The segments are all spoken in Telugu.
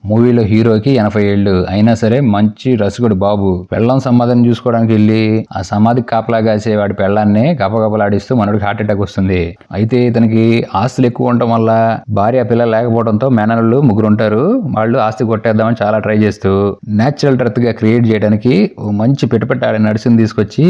మూవీలో హీరోకి 80 ఏళ్ళు అయినా సరే మంచి రసికుడు బాబు పెళ్ళం సమాధిని చూసుకోవడానికి వెళ్ళి ఆ సమాధికి కాపలా కాసే వాడి పెళ్ళాన్ని గపగపలాడిస్తూ మనోడికి హార్ట్ అటాక్ వస్తుంది. అయితే ఇతనికి ఆస్తులు ఎక్కువ ఉండటం వల్ల భార్య పిల్లలు లేకపోవడంతో మేనల్లు ముగ్గురు ఉంటారు. వాళ్ళు ఆస్తి కొట్టేద్దామని చాలా ట్రై చేస్తూ నేచురల్ డెత్ గా క్రియేట్ చేయడానికి ఓ మంచి పెట్టుపెట్టాడే నర్సుని తీసుకొచ్చి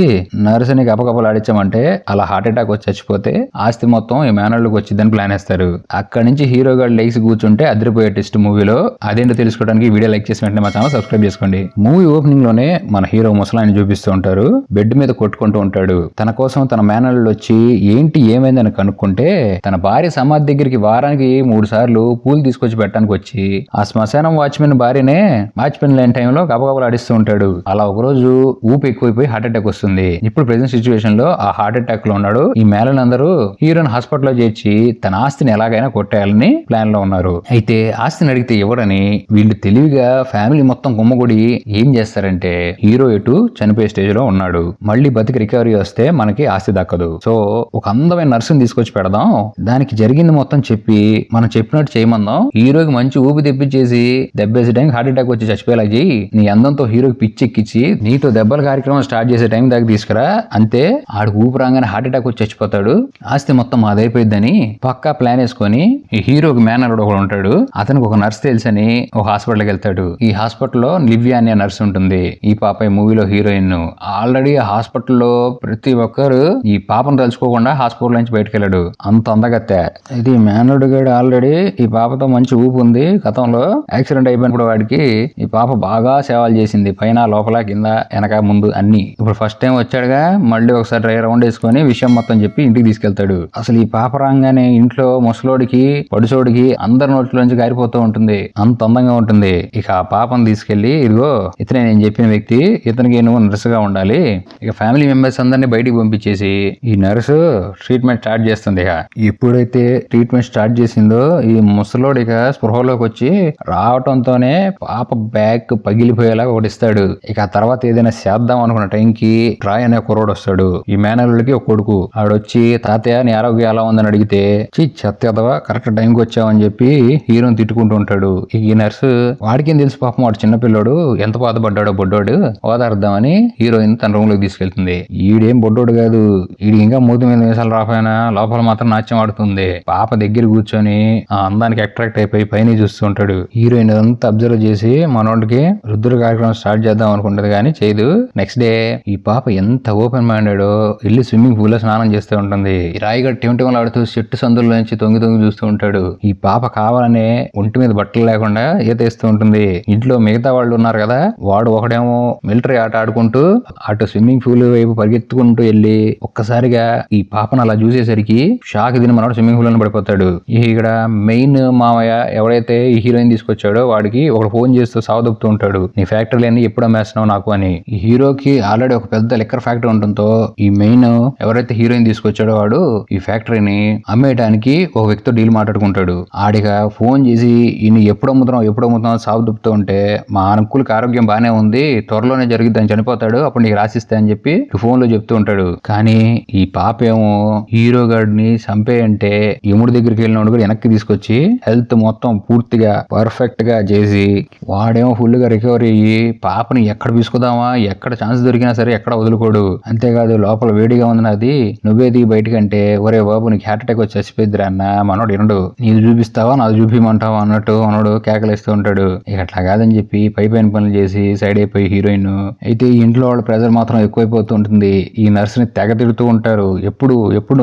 నర్సుని గపగపలాడించామంటే అలా హార్ట్ అటాక్ వచ్చి చచ్చిపోతే ఆస్తి మొత్తం ఈ మేనల్లుకి వచ్చిందని ప్లాన్ వేస్తారు. అక్కడి నుంచి హీరో గారు లేచి కూర్చుంటే అదిరిపోయే ట్విస్ట్ మూవీలో. అదేంటో తెలుసుకోవడానికి వీడియో లైక్ చేసి వెంటనే మా ఛానల్ సబ్స్క్రైబ్ చేసుకోండి. మూవీ ఓపెనింగ్ లోనే మన హీరో ముసలాన్ని చూపిస్తూ ఉంటారు. బెడ్ మీద కొట్టుకుంటూ ఉంటాడు. తన కోసం తన మేనల్లుడు వచ్చి ఏంటి ఏమైందని కనుక్కుంటే తన భార్య సమాధి దగ్గరికి వారానికి 3 సార్లు పూలు తీసుకొచ్చి పెట్టడానికి వచ్చి ఆ శ్మశానం వాచ్మెన్ భార్యనే వాచ్మెన్ లేని టైంలో గబగబలు ఆడిస్తూ ఉంటాడు. అలా ఒకరోజు ఊపి ఎక్కువైపోయి హార్ట్ అటాక్ వస్తుంది. ఇప్పుడు ప్రెసెంట్ సిచ్యువేషన్ లో ఆ హార్ట్ అటాక్ లో ఉన్నాడు. ఈ మేనలందరూ హీరోని హాస్పిటల్లో చేర్చి తన ఆస్తిని ఎలాగైనా కొట్టేయాలని ప్లాన్ లో ఉన్నారు. అయితే ఆస్తిని అడిగితే ఇవ్వడని వీళ్ళు తెలివిగా ఫ్యామిలీ మొత్తం గుమ్మగుడి ఏం చేస్తారంటే హీరో ఎటు చనిపోయే స్టేజ్ లో ఉన్నాడు, మళ్ళీ బతికి రికవరీ వస్తే మనకి ఆస్తి దక్కదు, సో ఒక అందమైన నర్సుని తీసుకొచ్చి పెడదాం, దానికి జరిగింది మొత్తం చెప్పి మనం చెప్పినట్టు చేయమందాం, హీరోకి మంచి ఊపి తెప్పించేసి దెబ్బేసే టైం హార్ట్ అటాక్ వచ్చి చచ్చిపోయేలా చెయ్యి, నీ అందంతో హీరోకి పిచ్చెక్కించి నీతో దెబ్బల కార్యక్రమం స్టార్ట్ చేసే టైం దాకా తీసుకురా, అంతే ఆడికి ఊపి రాగానే హార్ట్ అటాక్ వచ్చి చచ్చిపోతాడు, ఆస్తి మొత్తం మాదైపోయిద్దని పక్కా ప్లాన్ వేసుకొని ఈ హీరోకి మేనల్లుడు ఒకడు ఉంటాడు. అతనికి ఒక నర్స్ తెలుసని ఒక హాస్పిటల్కి వెళ్తాడు. ఈ హాస్పిటల్లో లివ్యా అనే నర్స్ ఉంటుంది. ఈ పాప ఈ మూవీలో హీరోయిన్. ఆల్రెడీ ఆ హాస్పిటల్లో ప్రతి ఒక్కరు ఈ పాపను తలుచుకోకుండా హాస్పిటల్ నుంచి బయటకు వెళ్ళాడు. అంత అందగత్తె. ఇది మేనల్లుడు గడు ఆల్రెడీ ఈ పాపతో మంచి ఊపు ఉంది. గతంలో యాక్సిడెంట్ అయిపోయినప్పుడు వాడికి ఈ పాప బాగా సేవలు చేసింది. పైన లోపల కింద వెనక ముందు అన్ని. ఇప్పుడు ఫస్ట్ టైం వచ్చాడుగా మళ్ళీ ఒకసారి రౌండ్ వేసుకొని విషయం మొత్తం చెప్పి ఇంటికి తీసుకెళ్తాడు. అసలు ఈ పాప రాగానే ఇంట్లో ముసలోడికి పడుచోడికి అందరి నోట్లోంచి గారిపోతూ ఉంటుంది. అంత అందంగా ఉంటుంది. ఇక ఆ పాపను తీసుకెళ్లి ఇదిగో ఇతనే నేను చెప్పిన వ్యక్తి, ఇతనికి నువ్వు నర్సుగా ఉండాలి. ఇక ఫ్యామిలీ మెంబర్స్ అందరినీ బయటికి పంపించేసి ఈ నర్సు ట్రీట్మెంట్ స్టార్ట్ చేస్తుంది. ఇక ఎప్పుడైతే ట్రీట్మెంట్ స్టార్ట్ చేసిందో ఈ ముసలోడు ఇక స్పృహలోకి వచ్చి రావటంతోనే పాప బ్యాక్ పగిలిపోయేలాగా ఒకటి ఇస్తాడు. ఇక ఆ తర్వాత ఏదైనా చేద్దాం అనుకున్న టైంకి ట్రాయ్ అనే కుర్రోడు వస్తాడు. ఈ మేనల్లుడికి ఒక కొడుకు. ఆడొచ్చి తాతయ్య నీ ఆరోగ్యం ఎలా ఉందని అడిగితే చెత్తదవా కరెక్ట్ టైంకి వచ్చావని చెప్పి హీరోని తిట్టుకుంటూ ఉంటాడు. ఈ నర్సు వాడికేం తెలుసు పాపం వాడు చిన్నపిల్లోడు ఎంత బాధపడ్డాడో బొడ్డోడు ఓదార్దామని హీరోయిన్ తన రూమ్ లోకి తీసుకెళ్తుంది. ఈడేం బొడ్డోడు కాదు, ఈడికి ఇంకా మూతి మీద వేసాలు రాపోయినా లోపల మాత్రం నాట్యం ఆడుతుంది. పాప దగ్గర కూర్చొని ఆ అందానికి అట్రాక్ట్ అయిపోయి పైన చూస్తూ ఉంటాడు. హీరోయిన్ అంతా అబ్జర్వ్ చేసి మనోడికి రుద్ర కార్యక్రమం స్టార్ట్ చేద్దాం అనుకుంటది కానీ చేయదు. నెక్స్ట్ డే ఈ పాప ఎంత ఓపెన్ మైండెడ్ వెళ్ళి స్విమ్మింగ్ పూల్ లో స్నానం చేస్తూ ఉంటుంది. రాయిగడ్ టిమటిమలు ఆడుతూ చెట్టు సందుల నుంచి తొంగి చూస్తూ ఉంటాడు. ఈ పాప కావాలనే ఒంటి మీద బట్టలు లేకుండా ఈతేస్తూ ఉంటుంది. ఇంట్లో మిగతా వాళ్ళు ఉన్నారు కదా, వాడు ఒకడేమో మిలిటరీ ఆట ఆడుకుంటూ అటు స్విమ్మింగ్ పూల్ వైపు పరిగెత్తుకుంటూ వెళ్ళి ఒక్కసారిగా ఈ పాపను అలా చూసేసరికి షాక్ తిని మనోడు స్విమ్మింగ్ పూల్ లో పడిపోతాడు. ఇక్కడ మెయిన్ మామయ్య ఎవరైతే ఈ హీరోయిన్ తీసుకొచ్చాడో వాడికి ఒక ఫోన్ చేస్తూ సావదొప్పుతూ ఉంటాడు. నీ ఫ్యాక్టరీ అన్ని ఎప్పుడు అమ్మేస్తున్నావు నాకు అని. ఈ హీరోకి ఆల్రెడీ ఒక పెద్ద లిక్కర్ ఫ్యాక్టరీ ఉండటంతో ఈ మెయిన్ ఎవరైతే హీరోయిన్ తీసుకొచ్చాడో వాడు ఈ ఫ్యాక్టరీని అమ్మేయడానికి ఒక వ్యక్తితో డీల్ మాట్లాడుకుంటాడు. ఆడిగా ఫోన్ చేసి ఈయన ఎప్పుడు అమ్ముతున్నావు సాగు దుప్పుతూ ఉంటే మా అంకుల్కి ఆరోగ్యం బానే ఉంది, త్వరలోనే జరిగిద్దని చనిపోతాడు, అప్పుడు నీకు రాసిస్తా అని చెప్పి ఫోన్ లో చెప్తూ ఉంటాడు. కానీ ఈ పాప ఏమో హీరో గాడిని చంపేయంటే యముడి దగ్గరికి వెళ్ళినోడు కూడా వెనక్కి తీసుకొచ్చి హెల్త్ మొత్తం పూర్తిగా పర్ఫెక్ట్ గా చేసి వాడేమో ఫుల్ గా రికవరీ అయ్యి పాపని ఎక్కడ తీసుకుదామా, ఎక్కడ ఛాన్స్ దొరికినా సరే ఎక్కడ వదులుకోడు. అంతేకాదు లోపల వేడిగా ఉంది నాది నువ్వే దిగి బయటకంటే ఒరే బాబు నీకు హార్ట్ అటాక్ వచ్చి చచ్చిపోయిద్దిరా అన్న మనోడు వినడు. నీది చూపిస్తావా నాది చూపిమంటావా అన్నట్టు మనోడు కేకలేస్తూ ఉంటాడు. ఇక అట్లా కాదని చెప్పి పైన పనులు చేసి సైడ్ అయిపోయి హీరోయిన్. అయితే ఈ ఇంట్లో వాళ్ళ ప్రెజర్ మాత్రం ఎక్కువైపోతూ ఉంటుంది. ఈ నర్సుని తెగ తిడుతూ ఉంటారు. ఎప్పుడు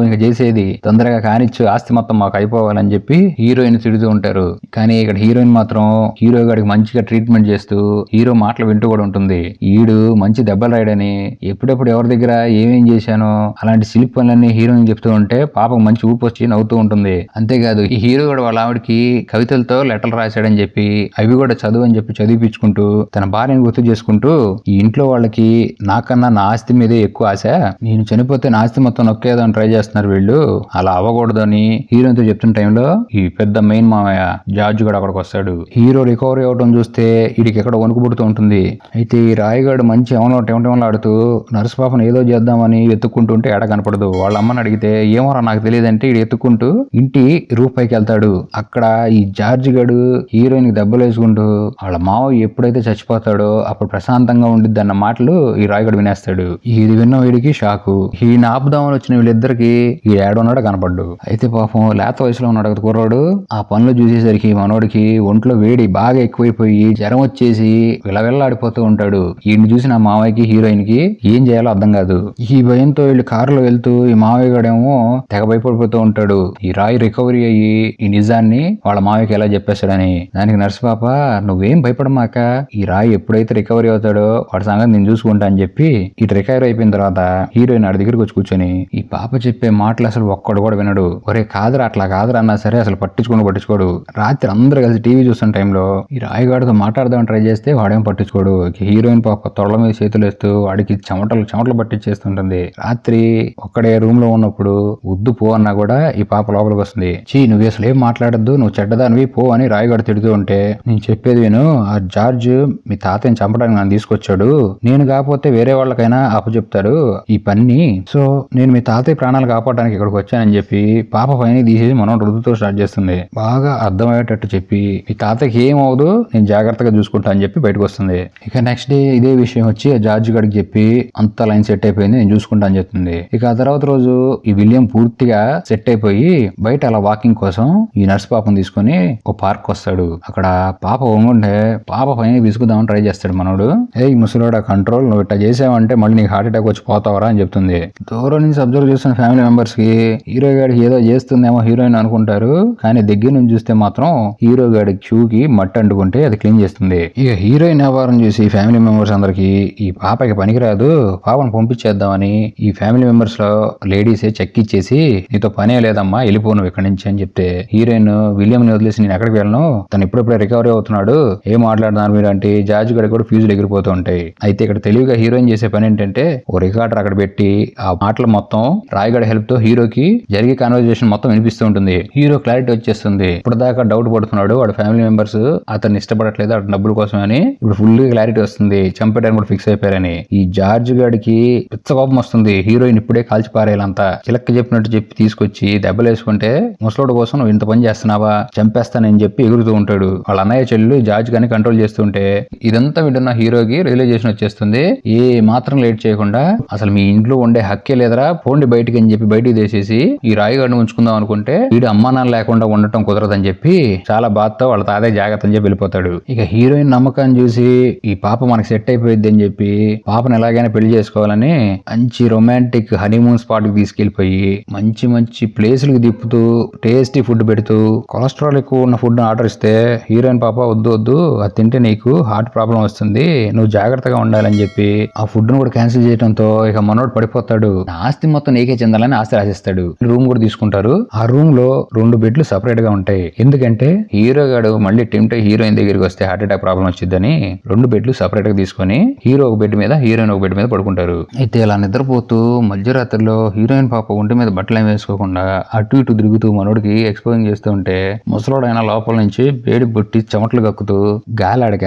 ఇంకా చేసేది తొందరగా కానిచ్చు, ఆస్తి మొత్తం మాకు అయిపోవాలని చెప్పి హీరోయిన్ తిడుతూ ఉంటారు. కానీ ఇక్కడ హీరోయిన్ మాత్రం హీరో గాడికి మంచిగా ట్రీట్మెంట్ చేస్తూ హీరో మాటలు వింటూ కూడా ఉంటుంది. ఈడు మంచి దెబ్బలు రాయడని ఎప్పుడెప్పుడు ఎవరి దగ్గర ఏమేం చేశానో అలాంటి సిలిప్ పనులన్నీ హీరోయిన్ చెప్తూ ఉంటే పాపకు మంచి ఊపు వచ్చి నవ్వుతూ ఉంటుంది. అంతేకాదు ఈ హీరో కూడా వాళ్ళ ఆవిడకి కవితలతో లెటర్లు రాశాడని చెప్పి అవి కూడా చదువు అని చెప్పి చదివిపించుకుంటూ తన భార్యను గుర్తు చేసుకుంటూ ఈ ఇంట్లో వాళ్ళకి నాకన్నా నా ఆస్తి మీదే ఎక్కువ ఆశ, నేను చనిపోతే నా ఆస్తి మొత్తం నొక్కేదని ట్రై చేస్తున్నారు వీళ్ళు, అలా అవ్వకూడదని హీరోయిన్తో చెప్తున్న టైంలో ఈ పెద్ద మెయిన్ మామయ్య జార్జ్ కూడా అక్కడికి వస్తాడు. హీరో రికవరీ అవడం చూస్తే వీడికి ఎక్కడ వణుకు పుడుతూ ఉంటుంది. అయితే ఈ రాయగాడు మంచి ఏమో ఆడుతూ నర్సు పాపను ఏదో చేద్దామని ఎత్తుక్కుంటుంటే ఎడ కనపడదు. వాళ్ళ అమ్మని అడిగితే ఏమోరా నాకు తెలియదంటే వీడు ఎత్తుక్కుంటూ ఇంటి రూఫ్ పైకి వెళ్తాడు. అక్కడ ఈ జార్జ్ గడు హీరోయిన్ హీరోయిన్ కి దెబ్బలు వేసుకుంటూ వాళ్ళ మావయ్య ఎప్పుడైతే చచ్చిపోతాడో అప్పుడు ప్రశాంతంగా ఉండిద్ది అన్న మాటలు ఈ రాయగడ వినేస్తాడు. ఇది విన్న వీడికి షాకు. ఈయన ఆపుదామని వచ్చిన వీళ్ళిద్దరికి ఈ ఏడున్నాడు కనపడ్డు. అయితే పాపం లేత వయసులో ఉన్నాడు కదా కుర్రాడు. ఆ పనులు చూసేసరికి మనోడికి ఒంట్లో వేడి బాగా ఎక్కువైపోయి జ్వరం వచ్చేసి విలవిల్లాడిపోతూ ఉంటాడు. ఈయన్ని చూసిన మావయ్యకి హీరోయిన్ కి ఏం చేయాలో అర్థం కాదు. ఈ భయంతో వీళ్ళు కారులో వెళ్తూ ఈ మావయ్య గడేమో తెగ భయపడిపోతూ ఉంటాడు. ఈ రాయి రికవరీ అయ్యి ఈ నిజాన్ని వాళ్ళ మావయ్యకి ఎలా చెప్పేస్తాడని. దానికి నర్సు పాప నువ్వేం భయపడమాక, ఈ రాయి ఎప్పుడైతే రికవరీ అవుతాడో వాడి సంగతి నేను చూసుకుంటా అని చెప్పి ఇటు రికవరీ అయిపోయిన తర్వాత హీరోయిన్ ఆడి దగ్గరికి వచ్చి కూర్చొని ఈ పాప చెప్పే మాటలు అసలు ఒక్కడు కూడా వినడు. ఒరే కాదురా అట్లా కాదురా అన్నా సరే అసలు పట్టించుకోడు. రాత్రి అందరూ కలిసి టీవీ చూస్తున్న టైంలో ఈ రాయిగాడితో మాట్లాడదామని ట్రై చేస్తే వాడేం పట్టించుకోడు. హీరోయిన్ పాప తొడల మీద చేతులు వేస్తూ వాడికి చెమటలు పట్టించేస్తుంటుంది. రాత్రి ఒక్కడే రూమ్ లో ఉన్నప్పుడు వద్దు పో అన్నా కూడా ఈ పాప లోపలికి వస్తుంది. నువ్వు అసలు ఏం మాట్లాడద్దు, నువ్వు చెడ్డదానివి పో అని రాయిగాడు తిడుతూ ఉంటే నేను చెప్పేది విను, ఆ జార్జ్ మీ తాతని చంపడానికి నన్ను తీసుకొచ్చాడు, నేను కాకపోతే వేరే వాళ్ళకైనా అప్పచెప్తాడు ఈ పని, సో నేను మీ తాతయ్య ప్రాణాలు కాపాడడానికి ఇక్కడికి వచ్చానని చెప్పి పాప పైన తీసేసి మనం రుద్దుతో స్టార్ట్ చేస్తుంది. బాగా అర్థమయ్యేటట్టు చెప్పి మీ తాతకి ఏం అవదు నేను జాగ్రత్తగా చూసుకుంటా అని చెప్పి బయటకు వస్తుంది. ఇక నెక్స్ట్ డే ఇదే విషయం వచ్చి ఆ జార్జ్ గడికి చెప్పి అంత లైన్ సెట్ అయిపోయింది నేను చూసుకుంటా అని చెప్తుంది. ఇక ఆ తర్వాత రోజు ఈ విలియం పూర్తిగా సెట్ అయిపోయి బయట అలా వాకింగ్ కోసం ఈ నర్స్ పాపను తీసుకుని ఒక పార్క్ వస్తాడు. అక్కడ పాప వంగుంటే పాప పైన విసుకుదామని ట్రై చేస్తాడు మనోడు. ఈ ముసలోడా కంట్రోల్, నువ్వు ఇట్లా చేసావంటే మళ్ళీ నీకు హార్ట్ అటాక్ వచ్చి పోతావరా అని చెప్తుంది. దూరం నుంచి అబ్జర్వ్ చేస్తున్న ఫ్యామిలీ మెంబర్స్ కి హీరో గాడికి ఏదో చేస్తుందేమో హీరోయిన్ అనుకుంటారు, కానీ దగ్గర నుంచి చూస్తే మాత్రం హీరో గాడి షూకి మట్టి అంటుకుంటే అది క్లీన్ చేస్తుంది. ఇక హీరోయిన్ వ్యవహారం చూసి ఫ్యామిలీ మెంబర్స్ అందరికి ఈ పాపకి పనికిరాదు, పాపను పంపించేద్దామని ఈ ఫ్యామిలీ మెంబర్స్ లో లేడీసే చెక్కిచ్చేసి నీతో పనే లేదమ్మా వెళ్ళిపోను ఇక్కడి నుంచి అని చెప్తే హీరోయిన్ విలియం ని వదిలేసి నేను ఎక్కడికి వెళ్ళను, తను ఇప్పుడప్పుడే రికవరీ అవుతున్నాడు, ఏం మాట్లాడుతున్నారు మీరు అంటే జార్జ్ గడి కూడా ఫ్యూజులు ఎగిరిపోతూ ఉంటాయి. అయితే ఇక్కడ తెలివిగా హీరోయిన్ చేసే పని ఏంటంటే ఓ రికార్డర్ అక్కడ పెట్టి ఆ మాటలు మొత్తం రాయగడ హెల్ప్ తో హీరోకి జరిగే కాన్వర్జేషన్ మొత్తం వినిపిస్తూ ఉంటుంది. హీరో క్లారిటీ వచ్చేస్తుంది. ఇప్పుడు దాకా డౌట్ పడుతున్నాడు వాడు ఫ్యామిలీ మెంబర్స్ అతన్ని ఇష్టపడట్లేదు అటు డబ్బుల కోసం అని, ఇప్పుడు ఫుల్ క్లారిటీ వస్తుంది చంపేయడానికి కూడా ఫిక్స్ అయిపోయారని. ఈ జార్జ్ గడికి పిచ్చ కోపం వస్తుంది. హీరోయిన్ ఇప్పుడే కాల్చి పారేయాలంతా చిలక్క చెప్పినట్టు చెప్పి తీసుకొచ్చి దెబ్బలు వేసుకుంటే ముసలోడు కోసం నువ్వు ఇంత పని చేస్తున్నావా చంపేస్తానని చెప్పి ఎగురుతూ ఉంటాడు. వాళ్ళ అన్నయ్య చెల్లు జార్జ్ గాని కంట్రోల్ చేస్తుంటే ఇదంతా వింటున్న హీరోకి రియలైజేషన్ వచ్చేస్తుంది. ఏ మాత్రం లేట్ చేయకుండా అసలు మీ ఇంట్లో ఉండే హక్కే లేదరా పోండి బయటికి అని చెప్పి బయటికి తీసేసి ఈ రాయిగాడిని ఉంచుకుందాం అనుకుంటే వీడు అమ్మా నాన్న లేకుండా ఉండటం కుదరదని చెప్పి చాలా బాధతో వాళ్ళ తాతయ్య జాగ్రత్త అని చెప్పి వెళ్ళిపోతాడు. ఇక హీరోయిన్ నమ్మకాన్ని చూసి ఈ పాప మనకి సెట్ అయిపోయింది అని చెప్పి పాపను ఎలాగైనా పెళ్లి చేసుకోవాలని మంచి రొమాంటిక్ హనీమూన్ స్పాట్ కి తీసుకెళ్లిపోయి మంచి మంచి ప్లేసులకు తిప్పుతూ టేస్టీ ఫుడ్ పెడుతూ కొలెస్ట్రాల్ ఎక్కువ ఉన్న ఫుడ్ ఆర్డర్ ఇస్తే హీరోయిన్ పాప వద్దు అది తింటే నీకు హార్ట్ ప్రాబ్లం వస్తుంది నువ్వు జాగ్రత్తగా ఉండాలని చెప్పి ఆ ఫుడ్ ను కూడా క్యాన్సిల్ చేయడంతో ఇక మనోడు పడిపోతాడు. ఆస్తి మొత్తం నీకే చెందాలని ఆస్తి రాసిస్తాడు. రూమ్ కూడా తీసుకుంటారు. ఆ రూమ్ లో 2 బెడ్లు సెపరేట్ గా ఉంటాయి. ఎందుకంటే హీరో గాడు మళ్ళీ టెంప్ట్ హీరోయిన్ దగ్గరికి వస్తే హార్ట్ అటాక్ ప్రాబ్లం వచ్చిందని 2 బెడ్లు సెపరేట్ గా తీసుకుని హీరో ఒక బెడ్ మీద హీరోయిన్ ఒక బెడ్ మీద పడుకుంటారు. అయితే ఇలా నిద్రపోతూ మధ్యరాత్రిలో హీరోయిన్ పాప ఒంటి మీద బట్టలు ఏమి వేసుకోకుండా అటు ఇటు తిరుగుతూ మనోడికి ఎక్స్పోజింగ్ చేస్తూ ఉంటే ముసలోడైన లోపల నుంచి వేడి బుట్టి చెమటలు కక్కుతూ గాలాడక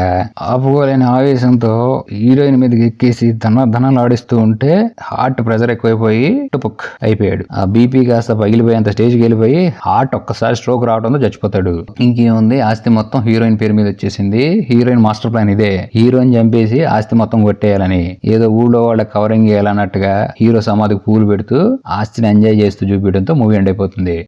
ఆపుకోలేని ఆవేశంతో హీరోయిన్ మీదకి ఎక్కేసి ధనాలు ఆడిస్తూ ఉంటే హార్ట్ ప్రెషర్ ఎక్కువైపోయి టుపుక్ అయిపోయాడు. ఆ బీపీ కాస్త పగిలిపోయేంత స్టేజ్కి వెళ్ళిపోయి హార్ట్ ఒక్కసారి స్ట్రోక్ రావడంతో చచ్చిపోతాడు. ఇంకేముంది ఆస్తి మొత్తం హీరోయిన్ పేరు మీద వచ్చేసింది. హీరోయిన్ మాస్టర్ ప్లాన్ ఇదే, హీరోయిన్ చంపేసి ఆస్తి మొత్తం కొట్టేయాలని. ఏదో ఊళ్ళో వాళ్ళకి కవరింగ్ చేయాలన్నట్టుగా హీరో సమాధికి పూలు పెడుతూ ఆస్తిని ఎంజాయ్ చేస్తూ చూపించడంతో మూవీ ఎండ్ అయిపోతుంది.